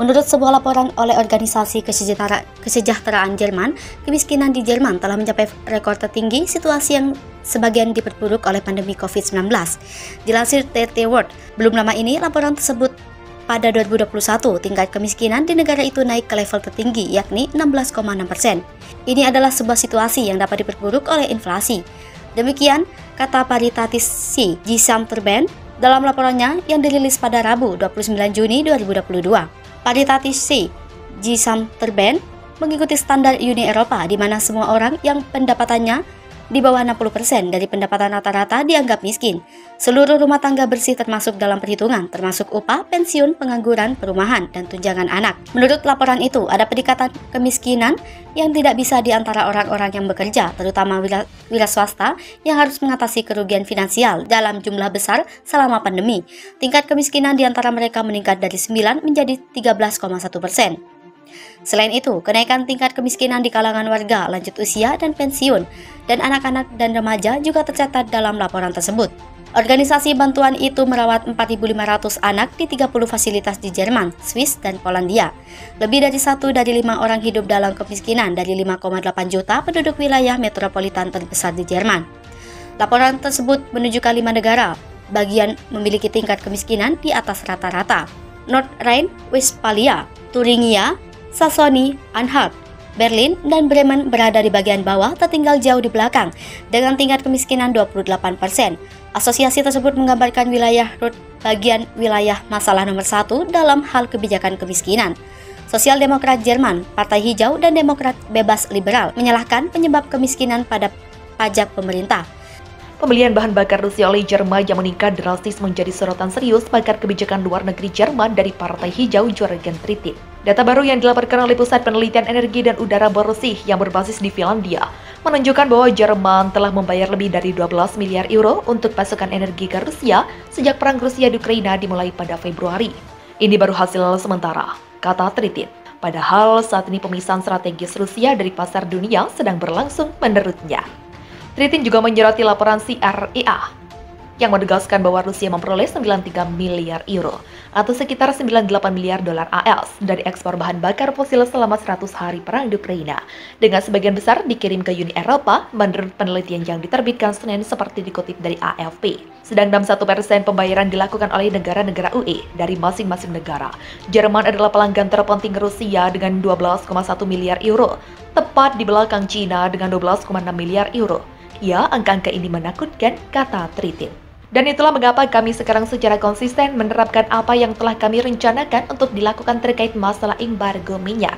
Menurut sebuah laporan oleh Organisasi Kesejahteraan Jerman, kemiskinan di Jerman telah mencapai rekor tertinggi, situasi yang sebagian diperburuk oleh pandemi COVID-19. Dilansir TT World, belum lama ini laporan tersebut pada 2021, tingkat kemiskinan di negara itu naik ke level tertinggi, yakni 16,6%. Ini adalah sebuah situasi yang dapat diperburuk oleh inflasi. Demikian kata Paritatis C. Gisamterben dalam laporannya yang dirilis pada Rabu 29 Juni 2022. Paritatis C. Gisamterben mengikuti standar Uni Eropa di mana semua orang yang pendapatannya di bawah 60% dari pendapatan rata-rata dianggap miskin. Seluruh rumah tangga bersih termasuk dalam perhitungan, termasuk upah, pensiun, pengangguran, perumahan, dan tunjangan anak. Menurut laporan itu, ada peningkatan kemiskinan yang tidak bisa di antara orang-orang yang bekerja, terutama wira swasta yang harus mengatasi kerugian finansial dalam jumlah besar selama pandemi. Tingkat kemiskinan di antara mereka meningkat dari 9 menjadi 13,1%. Selain itu, kenaikan tingkat kemiskinan di kalangan warga lanjut usia dan pensiun dan anak-anak dan remaja juga tercatat dalam laporan tersebut. Organisasi bantuan itu merawat 4.500 anak di 30 fasilitas di Jerman, Swiss, dan Polandia. Lebih dari 1 dari 5 orang hidup dalam kemiskinan dari 5,8 juta penduduk wilayah metropolitan terbesar di Jerman. Laporan tersebut menunjukkan 5 negara bagian memiliki tingkat kemiskinan di atas rata-rata. North Rhine-Westphalia, Thuringia, Saxony-Anhalt, Berlin, dan Bremen berada di bagian bawah, tertinggal jauh di belakang dengan tingkat kemiskinan 28%. Asosiasi tersebut menggambarkan wilayah Ruhr bagian wilayah masalah nomor 1 dalam hal kebijakan kemiskinan. Sosial Demokrat Jerman, Partai Hijau, dan Demokrat Bebas Liberal menyalahkan penyebab kemiskinan pada pajak pemerintah. Pembelian bahan bakar Rusia oleh Jerman yang meningkat drastis menjadi sorotan serius pakar kebijakan luar negeri Jerman dari Partai Hijau Jörgen Trittin. Data baru yang dilaporkan oleh Pusat Penelitian Energi dan Udara bersih yang berbasis di Finlandia menunjukkan bahwa Jerman telah membayar lebih dari 12 miliar euro untuk pasokan energi ke Rusia sejak perang Rusia di Ukraina dimulai pada Februari. Ini baru hasil sementara, kata Trittin. Padahal saat ini pemisahan strategis Rusia dari pasar dunia sedang berlangsung menurutnya. Trittin juga menyoroti laporan CREA yang menegaskan bahwa Rusia memperoleh 93 miliar euro atau sekitar 98 miliar dolar AS dari ekspor bahan bakar fosil selama 100 hari perang di Ukraina, dengan sebagian besar dikirim ke Uni Eropa menurut penelitian yang diterbitkan Senin seperti dikutip dari AFP. Sedang 61% pembayaran dilakukan oleh negara-negara UE dari masing-masing negara. Jerman adalah pelanggan terpenting Rusia dengan 12,1 miliar euro, tepat di belakang Cina dengan 12,6 miliar euro. Ya, angka-angka ini menakutkan, kata Trittin. Dan itulah mengapa kami sekarang secara konsisten menerapkan apa yang telah kami rencanakan untuk dilakukan terkait masalah embargo minyak.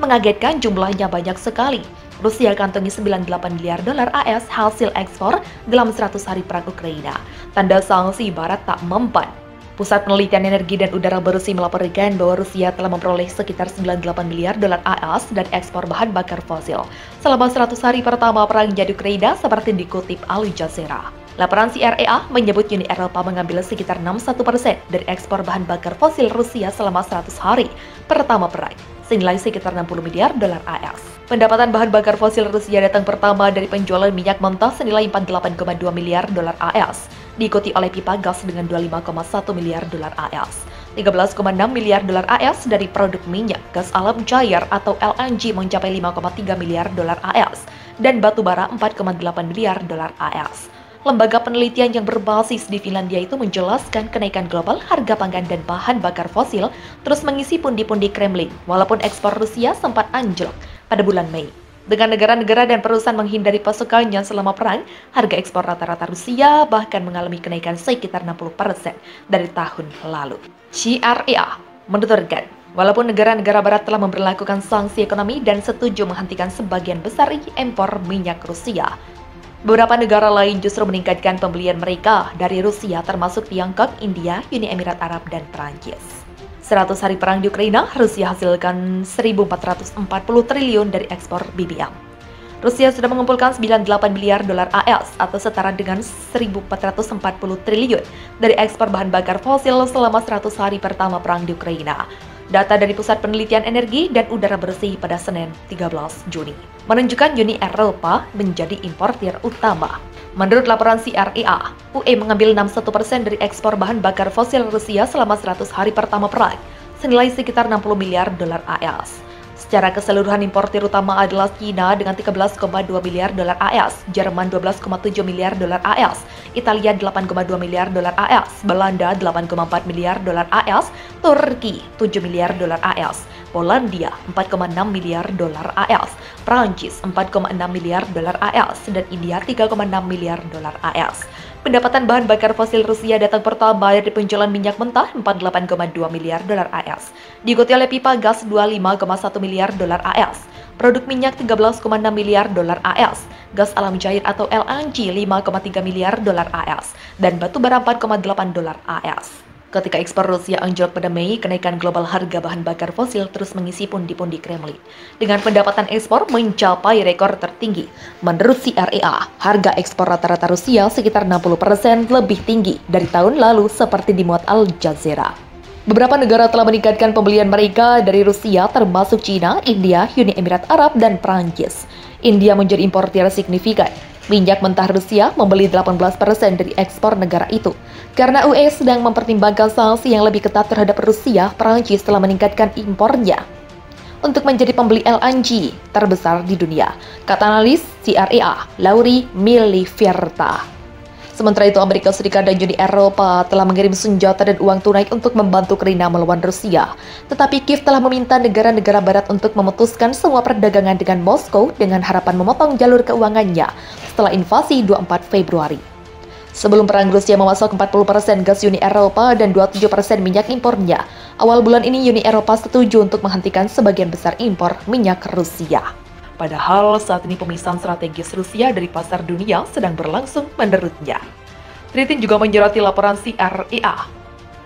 Mengagetkan jumlahnya banyak sekali. Rusia kantongi 98 miliar dolar AS hasil ekspor dalam 100 hari perang Ukraina. Tanda sanksi Barat tak mempan. Pusat Penelitian Energi dan Udara bersih melaporkan bahwa Rusia telah memperoleh sekitar 98 miliar dolar AS dan ekspor bahan bakar fosil selama 100 hari pertama perang di Ukraina seperti dikutip Al Jazeera. Laporan CREA menyebut Uni Eropa mengambil sekitar 61% dari ekspor bahan bakar fosil Rusia selama 100 hari pertama perang, senilai sekitar 60 miliar dolar AS. Pendapatan bahan bakar fosil Rusia datang pertama dari penjualan minyak mentah senilai 48,2 miliar dolar AS, diikuti oleh pipa gas dengan 25,1 miliar dolar AS. 13,6 miliar dolar AS dari produk minyak, gas alam cair atau LNG mencapai 5,3 miliar dolar AS, dan batu bara 4,8 miliar dolar AS. Lembaga penelitian yang berbasis di Finlandia itu menjelaskan kenaikan global harga pangan dan bahan bakar fosil terus mengisi pundi-pundi Kremlin, walaupun ekspor Rusia sempat anjlok pada bulan Mei. Dengan negara-negara dan perusahaan menghindari pasokannya selama perang, harga ekspor rata-rata Rusia bahkan mengalami kenaikan sekitar 60% dari tahun lalu. CREA menuturkan, walaupun negara-negara barat telah memberlakukan sanksi ekonomi dan setuju menghentikan sebagian besar impor minyak Rusia, beberapa negara lain justru meningkatkan pembelian mereka dari Rusia termasuk Tiongkok, India, Uni Emirat Arab, dan Perancis. 100 hari perang di Ukraina, Rusia hasilkan 1.440 triliun dari ekspor BBM. Rusia sudah mengumpulkan 98 miliar dolar AS atau setara dengan 1.440 triliun dari ekspor bahan bakar fosil selama 100 hari pertama perang di Ukraina. Data dari Pusat Penelitian Energi dan Udara Bersih pada Senin 13 Juni menunjukkan Uni Eropa menjadi importir utama. Menurut laporan CREA, UE mengambil 61% dari ekspor bahan bakar fosil Rusia selama 100 hari pertama perang, senilai sekitar 60 miliar dolar AS. Secara keseluruhan importir utama adalah China dengan 13,2 miliar dolar AS, Jerman 12,7 miliar dolar AS, Italia 8,2 miliar dolar AS, Belanda 8,4 miliar dolar AS, Turki 7 miliar dolar AS, Polandia 4,6 miliar dolar AS, Prancis 4,6 miliar dolar AS, dan India 3,6 miliar dolar AS. Pendapatan bahan bakar fosil Rusia datang pertama dari penjualan minyak mentah 48,2 miliar dolar AS, diikuti oleh pipa gas 25,1 miliar dolar AS, produk minyak 13,6 miliar dolar AS, gas alam cair atau LNG 5,3 miliar dolar AS, dan batu bara 4,8 dolar AS. Ketika ekspor Rusia anjlok pada Mei, kenaikan global harga bahan bakar fosil terus mengisi pundi-pundi Kremlin. Dengan pendapatan ekspor mencapai rekor tertinggi. Menurut CREA, harga ekspor rata-rata Rusia sekitar 60% lebih tinggi dari tahun lalu seperti dimuat Al Jazeera. Beberapa negara telah meningkatkan pembelian mereka dari Rusia termasuk China, India, Uni Emirat Arab, dan Prancis. India menjadi importir signifikan. Minyak mentah Rusia membeli 18% dari ekspor negara itu. Karena UE sedang mempertimbangkan sanksi yang lebih ketat terhadap Rusia, Prancis telah meningkatkan impornya untuk menjadi pembeli LNG terbesar di dunia, kata analis CREA, Lauri Miliverta. Sementara itu, Amerika Serikat dan Uni Eropa telah mengirim senjata dan uang tunai untuk membantu Ukraina melawan Rusia. Tetapi Kiev telah meminta negara-negara barat untuk memutuskan semua perdagangan dengan Moskow dengan harapan memotong jalur keuangannya setelah invasi 24 Februari. Sebelum perang, Rusia memasok 40% gas Uni Eropa dan 27% minyak impornya. Awal bulan ini Uni Eropa setuju untuk menghentikan sebagian besar impor minyak Rusia. Padahal saat ini pemisahan strategis Rusia dari pasar dunia sedang berlangsung menurutnya. Tritin juga menyoroti laporan CREA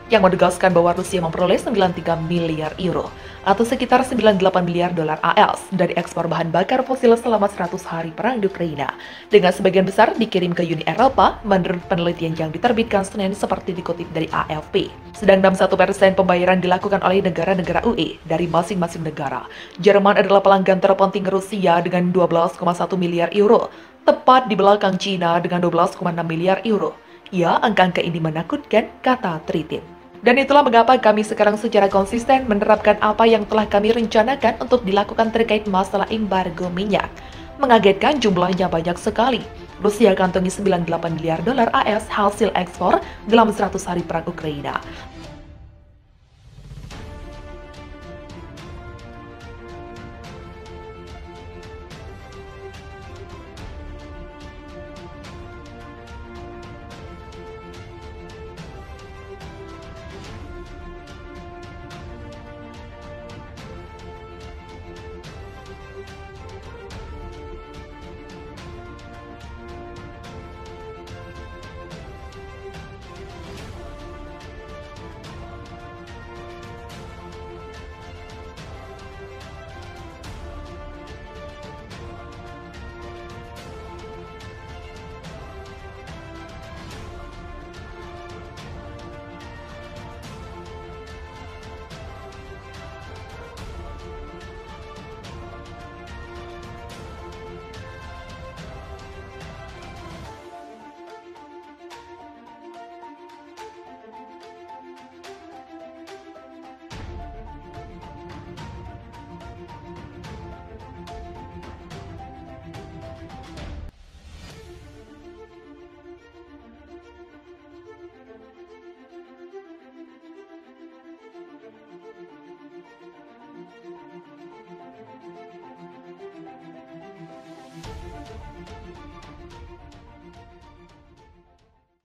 yang menegaskan bahwa Rusia memperoleh 93 miliar euro atau sekitar 98 miliar dolar AS dari ekspor bahan bakar fosil selama 100 hari perang di Ukraina, dengan sebagian besar dikirim ke Uni Eropa menurut penelitian yang diterbitkan Senin seperti dikutip dari AFP. Sedang 61% pembayaran dilakukan oleh negara-negara UE dari masing-masing negara. Jerman adalah pelanggan terpenting Rusia dengan 12,1 miliar euro, tepat di belakang China dengan 12,6 miliar euro. Ya, angka-angka ini menakutkan, kata Tritin. Dan itulah mengapa kami sekarang secara konsisten menerapkan apa yang telah kami rencanakan untuk dilakukan terkait masalah embargo minyak. Mengagetkan, jumlahnya banyak sekali. Rusia kantongi 98 miliar dolar AS hasil ekspor dalam 100 hari perang Ukraina.